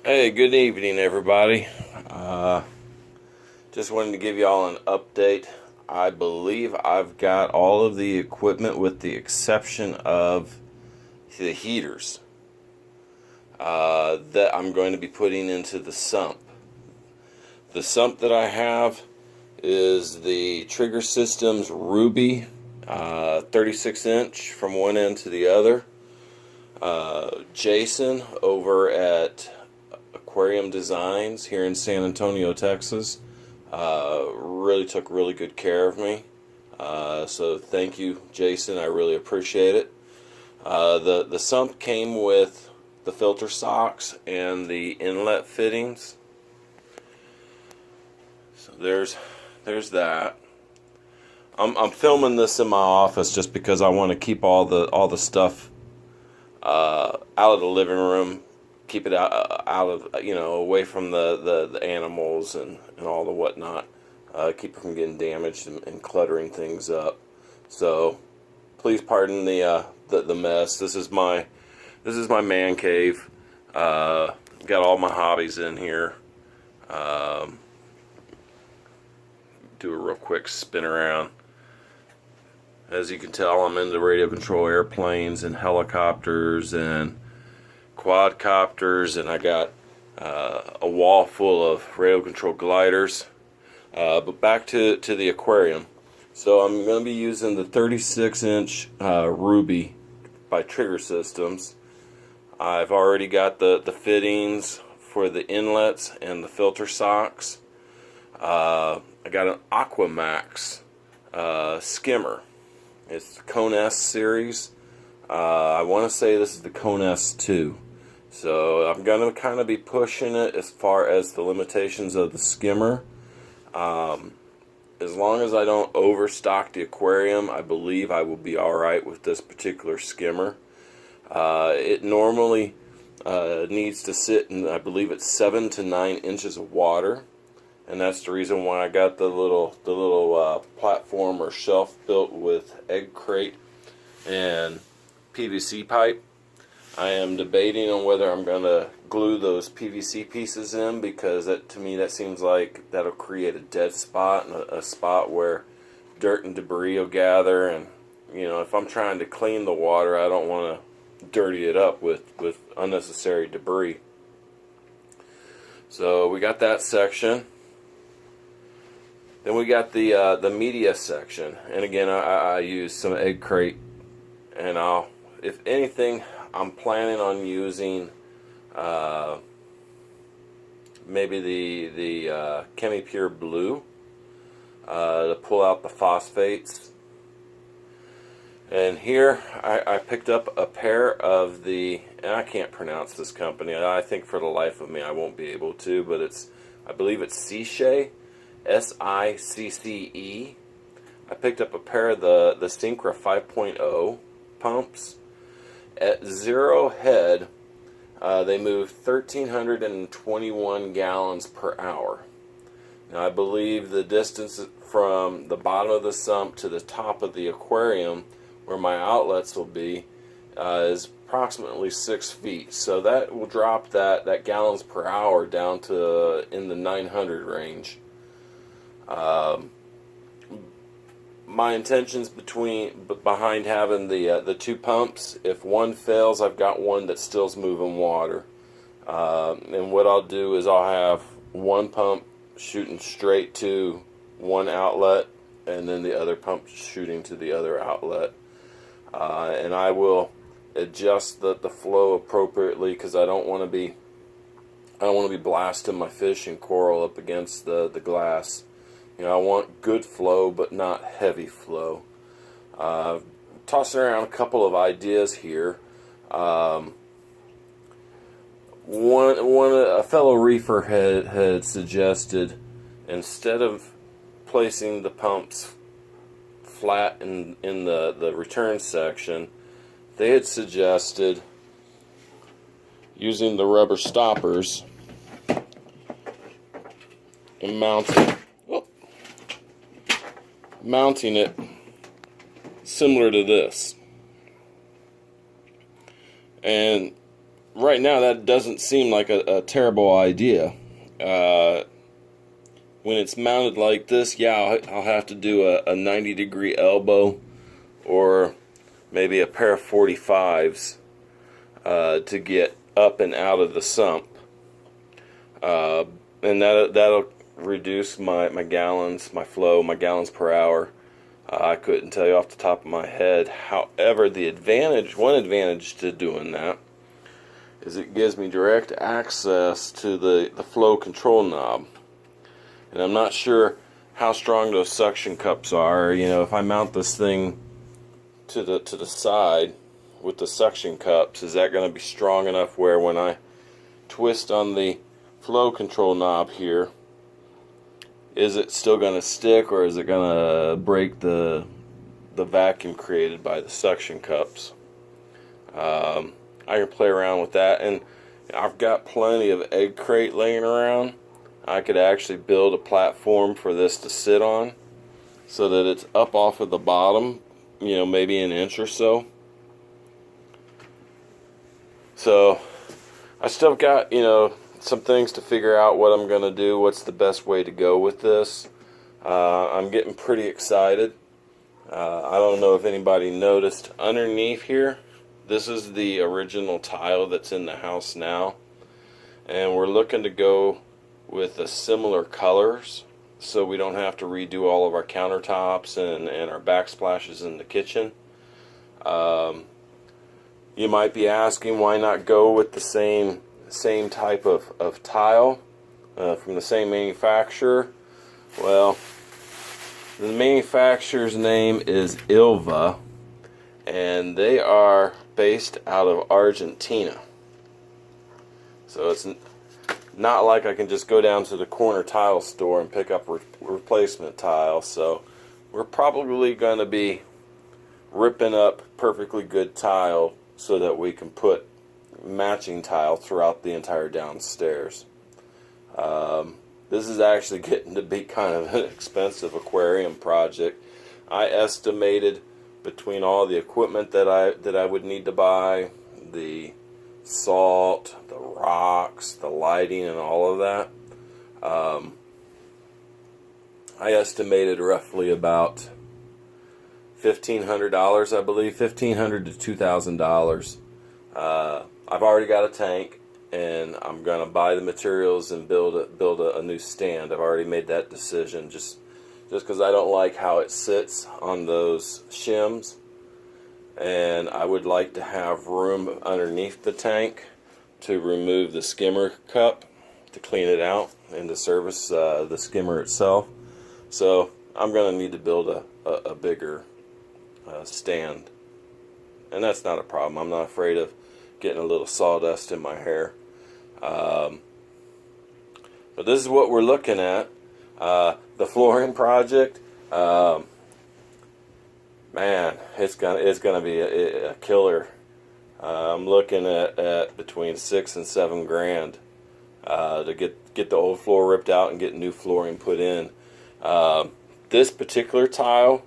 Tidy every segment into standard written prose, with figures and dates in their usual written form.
Hey, good evening, everybody. Just wanted to give y'all an update. I believe I've got all of the equipment with the exception of the heaters that I'm going to be putting into the sump. The sump that I have is the Trigger Systems Ruby 36 inch from one end to the other. Jason over at Aquarium Designs here in San Antonio, Texas, really took really good care of me. So thank you, Jason. I really appreciate it. The sump came with the filter socks and the inlet fittings. So there's that. I'm filming this in my office just because I want to keep all the stuff out of the living room, keep it out of away from the animals and all the whatnot, keep it from getting damaged and cluttering things up. So please pardon the mess. This is my man cave. Got all my hobbies in here. Do a real quick spin around. As you can tell, I'm into radio control airplanes and helicopters and quadcopters, and I got a wall full of radio control gliders. But back to the aquarium. So I'm going to be using the 36 inch Ruby by Trigger Systems. I've already got the fittings for the inlets and the filter socks. I got an Aquamax skimmer. It's the Cone S series. I want to say this is the Cone S2. So I'm going to kind of be pushing it as far as the limitations of the skimmer. As long as I don't overstock the aquarium, I believe I will be alright with this particular skimmer. It normally needs to sit in, I believe it's 7 to 9 inches of water. And that's the reason why I got the little platform or shelf built with egg crate and PVC pipe. I am debating on whether I'm going to glue those PVC pieces in, because to me that seems like that'll create a dead spot, and a spot where dirt and debris will gather. And if I'm trying to clean the water, I don't want to dirty it up with unnecessary debris. So we got that section. Then we got the media section, and again I use some egg crate, and if anything, I'm planning on using maybe the ChemiPure Blue to pull out the phosphates. And here I picked up a pair of and I can't pronounce this company. I think for the life of me I won't be able to, but I believe it's Sicce. SICCE. I picked up a pair of the Syncra 5.0 pumps. At zero head, they move 1,321 gallons per hour. Now, I believe the distance from the bottom of the sump to the top of the aquarium, where my outlets will be, is approximately 6 feet. So that will drop that gallons per hour down to in the 900 range. My intentions behind having the two pumps, if one fails, I've got one that still's moving water. And what I'll do is I'll have one pump shooting straight to one outlet, and then the other pump shooting to the other outlet. And I will adjust the flow appropriately, because I don't want to be blasting my fish and coral up against the glass. I want good flow, but not heavy flow. Tossing around a couple of ideas here. A fellow reefer had suggested, instead of placing the pumps flat in the return section, they had suggested using the rubber stoppers and mounting it similar to this. And right now that doesn't seem like a terrible idea. When it's mounted like this, yeah, I'll have to do a 90-degree elbow or maybe a pair of 45s to get up and out of the sump. And that'll reduce my gallons, my flow, my gallons per hour. I couldn't tell you off the top of my head. However, one advantage to doing that is it gives me direct access to the flow control knob. And I'm not sure how strong those suction cups are. You know, if I mount this thing to the side with the suction cups, is that going to be strong enough where when I twist on the flow control knob here, is it still going to stick, or is it going to break the vacuum created by the suction cups? I can play around with that, and I've got plenty of egg crate laying around. I could actually build a platform for this to sit on so that it's up off of the bottom, you know, maybe an inch or so. So I still got, you know, some things to figure out what I'm going to do, what's the best way to go with this. I'm getting pretty excited. I don't know if anybody noticed underneath here, this is the original tile that's in the house now, and we're looking to go with the similar colors so we don't have to redo all of our countertops and our backsplashes in the kitchen. You might be asking, why not go with the same type of tile from the same manufacturer? Well, the manufacturer's name is Ilva, and they are based out of Argentina. So it's not like I can just go down to the corner tile store and pick up replacement tile. So we're probably going to be ripping up perfectly good tile so that we can put matching tile throughout the entire downstairs. This is actually getting to be kind of an expensive aquarium project. I estimated between all the equipment that I would need to buy, the salt, the rocks, the lighting, and all of that, I estimated roughly about $1,500, I believe, $1,500 to $2,000. I've already got a tank, and I'm gonna buy the materials and build a new stand. I've already made that decision, just because I don't like how it sits on those shims, and I would like to have room underneath the tank to remove the skimmer cup to clean it out and to service the skimmer itself. So I'm going to need to build a bigger stand, and that's not a problem. I'm not afraid of getting a little sawdust in my hair. But this is what we're looking at. The flooring project, man, it's gonna be a killer. I'm looking at between $6,000 and $7,000 to get the old floor ripped out and get new flooring put in. This particular tile,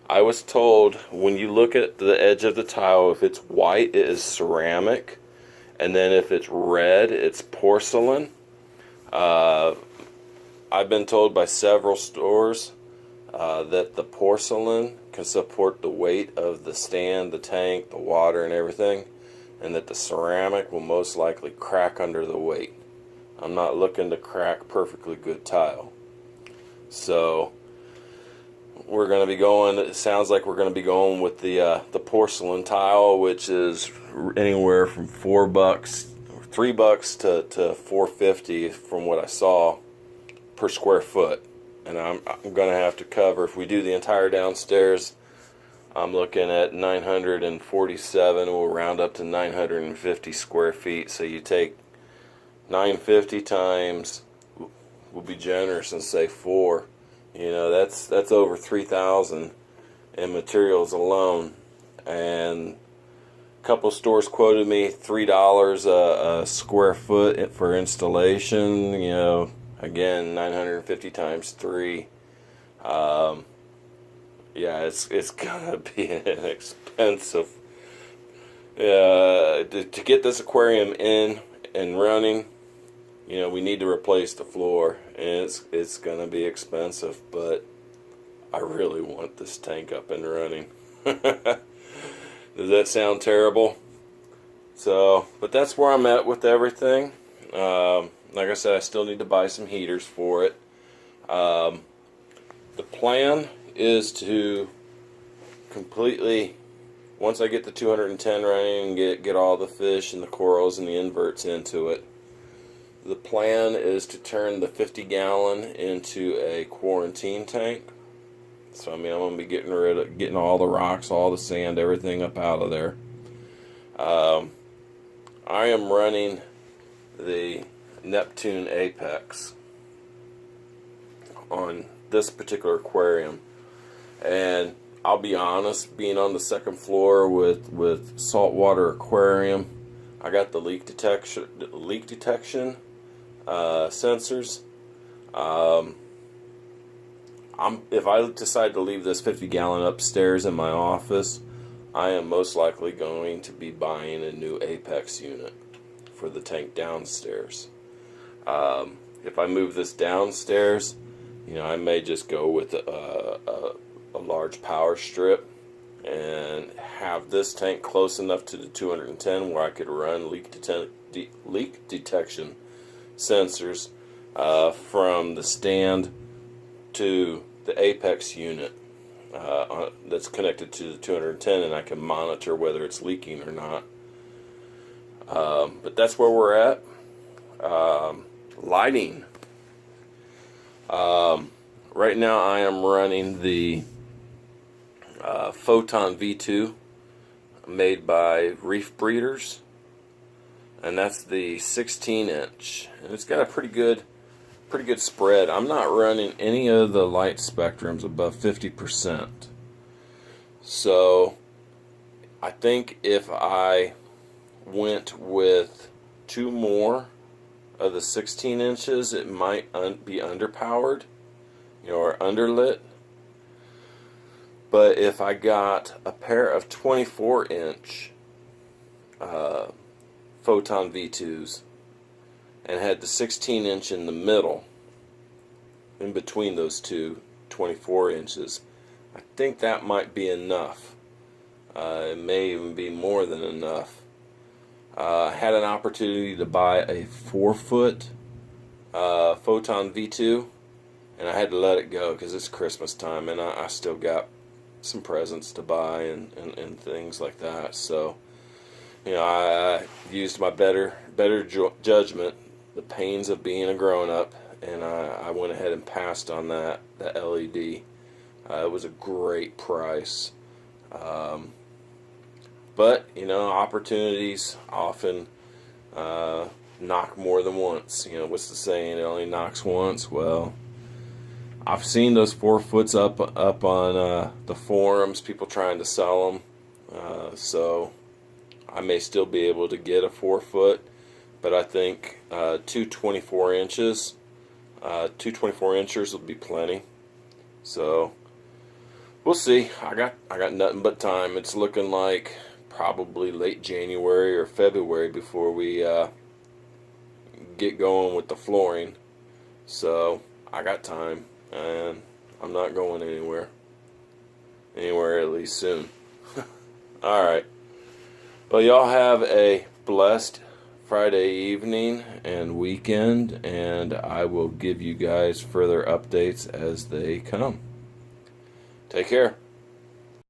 I was told when you look at the edge of the tile, if it's white, it is ceramic, and then if it's red, it's porcelain. I've been told by several stores that the porcelain can support the weight of the stand, the tank, the water, and everything, and that the ceramic will most likely crack under the weight. I'm not looking to crack perfectly good tile. So we're going to be going, it sounds like we're going to be going with the porcelain tile, which is anywhere from $3 to $4.50 from what I saw per square foot. And I'm going to have to cover, if we do the entire downstairs, I'm looking at 947. We'll round up to 950 square feet. So you take 950 times, we'll be generous and say 4. You know, that's over 3,000 in materials alone. And a couple stores quoted me $3 a square foot for installation. You know, again, 950 times 3. Yeah, it's gonna be an To get this aquarium in and running, you know, we need to replace the floor, and it's gonna be expensive, but I really want this tank up and running. Does that sound terrible? So, but that's where I'm at with everything. Like I said, I still need to buy some heaters for it. The plan is to completely, once I get the 210 running and get all the fish and the corals and the inverts into it, the plan is to turn the 50-gallon into a quarantine tank. So I mean, I'm gonna be getting all the rocks, all the sand, everything up out of there. I am running the Neptune Apex on this particular aquarium, and I'll be honest, being on the second floor with saltwater aquarium, I got the leak detection sensors. If I decide to leave this 50-gallon upstairs in my office, I am most likely going to be buying a new Apex unit for the tank downstairs. If I move this downstairs, you know, I may just go with a large power strip and have this tank close enough to the 210 where I could run leak detection sensors from the stand to the Apex unit that's connected to the 210, and I can monitor whether it's leaking or not. But that's where we're at. Lighting. Right now I am running the Photon V2 made by Reef Breeders, and that's the 16-inch, and it's got a pretty good spread. I'm not running any of the light spectrums above 50%. So I think if I went with two more of the 16 inches, it might be underpowered, you know, or underlit. But if I got a pair of 24-inch Photon V2s and had the 16-inch in the middle, in between those two 24 inches, I think that might be enough. It may even be more than enough. I had an opportunity to buy a 4-foot Photon V2, and I had to let it go because it's Christmas time, and I still got some presents to buy and things like that. So, you know, I used my better judgment, the pains of being a grown-up, and I went ahead and passed on that LED. It was a great price. But, you know, opportunities often knock more than once. You know, what's the saying? It only knocks once. Well, I've seen those 4-foots up on the forums, people trying to sell them. So I may still be able to get a 4-foot, but I think two 24 inches will be plenty. So we'll see. I got nothing but time. It's looking like probably late January or February before we get going with the flooring. So I got time, and I'm not going anywhere at least soon. Alright, well, y'all have a blessed Friday evening and weekend, and I will give you guys further updates as they come. Take care.